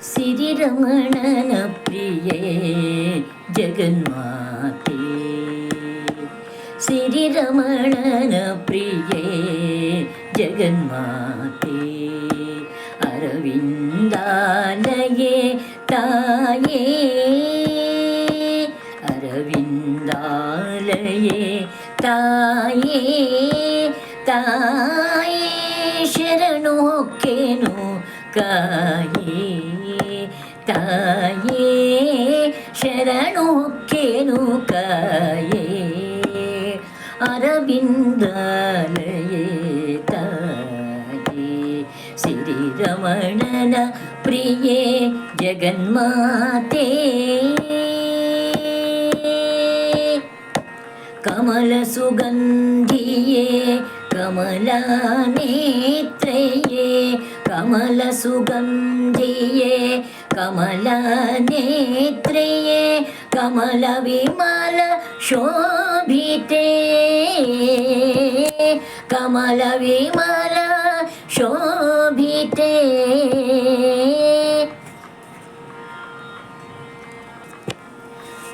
ಸಿರಿರಮಣನ ಪ್ರಿಯೆ ಜಗನ್ಮಾತೆ, ಸಿರಿರಮಣನ ಪ್ರಿಯೆ ಜಗನ್ಮಾತೆ, ಅರವಿಂದಾಲಯೇ ತಾಯೇ, ಅರವಿಂದಾಲಯೇ ತಾಯೇ, ತಾಯೇ ಶರಣು ಹೊಕ್ಕೆನು ಕಾಯೇ, ತಾಯೇ ಶರಣು ಹೊಕ್ಕೆನು ಕಾಯೇ, ಅರವಿಂದಾಲಯೇ ತಾಯೇ, ಸಿರಿರಮಣನ ಪ್ರಿಯೆ ಜಗನ್ಮಾತೆ, ಕಮಲ ಸುಗಂಧಿಯೇ ಕಮಲಾ ನೇತ್ರಯೇ, ಕಮಲ ಸುಗಂಧಿಯೇ ಕಮಲಾ ನೇತ್ರಯೇ, ಕಮಲ ವಿಮಲ ಶೋಭಿತೆ, ಕಮಲ ವಿಮಲ ಶೋಭಿತೆ,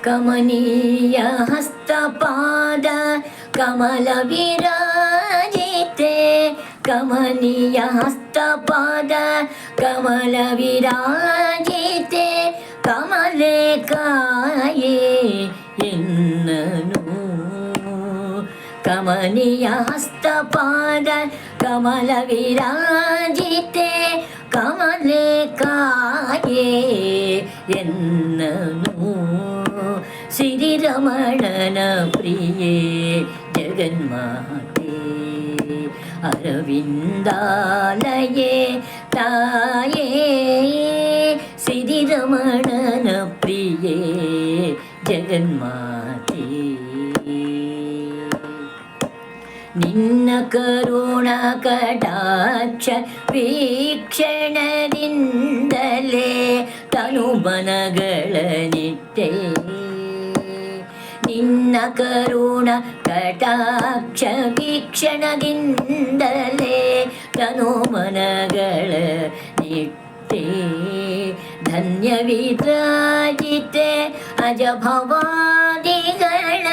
ಕಮನೀಯ ಹಸ್ತಪಾದ ಕಮಲ ವಿರಾಜಿತೆ, ಕಮನೀಯ ಹಸ್ತಪಾದ ಕಮಲ ವಿರಾಜಿತೆ, ಕಮಲೆ ಕಾಯೇ ಎನ್ನನು, ಕಮನೀಯ ಹಸ್ತಪಾದ ಕಮಲ ವಿರಾಜಿತೆ, ಕಮಲೆ ಕಾಯೇ ಎನ್ನನು, ಸಿರಿರಮಣನ ಪ್ರಿಯೆ ಜಗನ್ಮಾತೆ, ಅರವಿಂದಾಲಯೇ ತಾಯೇ, ಸಿರಿರಮಣನ ಪ್ರಿಯೆ ಜಗನ್ಮಾತೆ, ನಿನ್ನ ಕರುಣ ಕಟಾಕ್ಷ ವೀಕ್ಷಣದಿಂದಲೇ ತನುಮನಗಳ ನಿಟ್ಟೆ, ನಿನ್ನ ಕರುಣ ಕಟಾಕ್ಷ ವೀಕ್ಷಣದಿಂದಲೇ ತನುಮನಗಳ ನಿಟ್ಟೆ, ಧನ್ಯ ವಿರಾಜಿತೆ ಅಜ ಭವಾದಿಗಳ,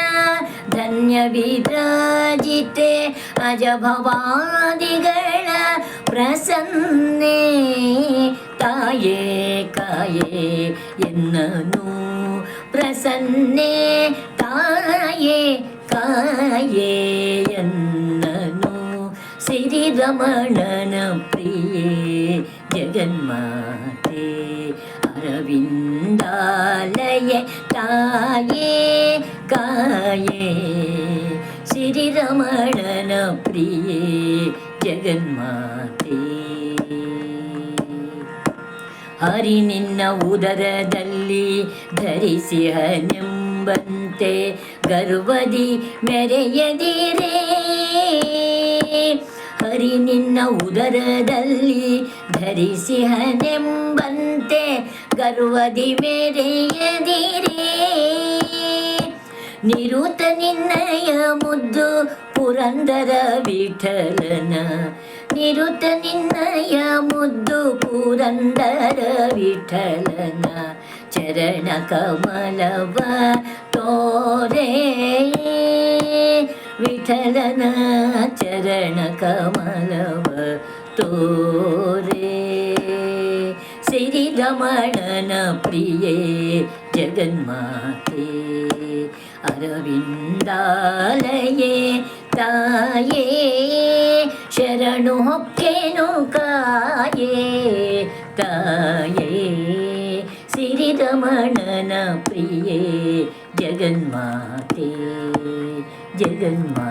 ಧನ್ಯ ವಿರಾಜಿತೆ ಅಜ ಭವಾದಿಗಳ ಪ್ರಸನ್ನೆ, ತಾಯೇ ಕಾಯೇ ಎನ್ನನು, ಪ್ರಸನ್ನೆ ತಾಯೇ ಕಾಯೇ ಎನ್ನನು, ಸಿರಿರಮಣನ ಪ್ರಿಯೆ ಜಗನ್ಮಾತೆ, ಅರವಿಂದಾಲಯೇ ತಾಯೇ ಕಾಯೇ, ಸಿರಿರಮಣನ ಪ್ರಿಯೆ ಜಗನ್ಮಾತೆ, ಹರಿ ನಿನ್ನ ಉದರದಲ್ಲಿ ಧರಿಸಿಹನೆಂಬಂತೆ ಗರ್ವದಿ ಮೆರೆಯದಿರೇ, ಹರಿ ನಿನ್ನ ಉದರದಲ್ಲಿ ಧರಿಸಿಹನೆಂಬಂತೆ ಗರ್ವದಿ ಮೆರೆಯದಿರೇ, ನಿರುತ ನಿನ್ನಯ ಮುದ್ದು ಪುರಂದರ ವಿಠಲನ, ನಿರುತ ನಿನ್ನಯ ಮುದ್ದು ಪುರಂದರ ವಿಠಲನ, ಚರಣ ಕಮಲವ ತೋರೆ, ವಿಠಲನ ಚರಣ ಕಮಲವ ತೋರೆ, ಸಿರಿರಮಣನ ಪ್ರಿಯೆ ಜಗನ್ಮಾತೆ, ಅರವಿಂದಾಲಯೇ ತಾಯೇ ಶರಣು ಹೊಕ್ಕೆನು ಕಾಯೇ, ತಾಯೇ ಸಿರಿರಮಣನ ಪ್ರಿಯೆ ಜಗನ್ಮಾತೆ, ಜಗನ್ಮಾತೆ.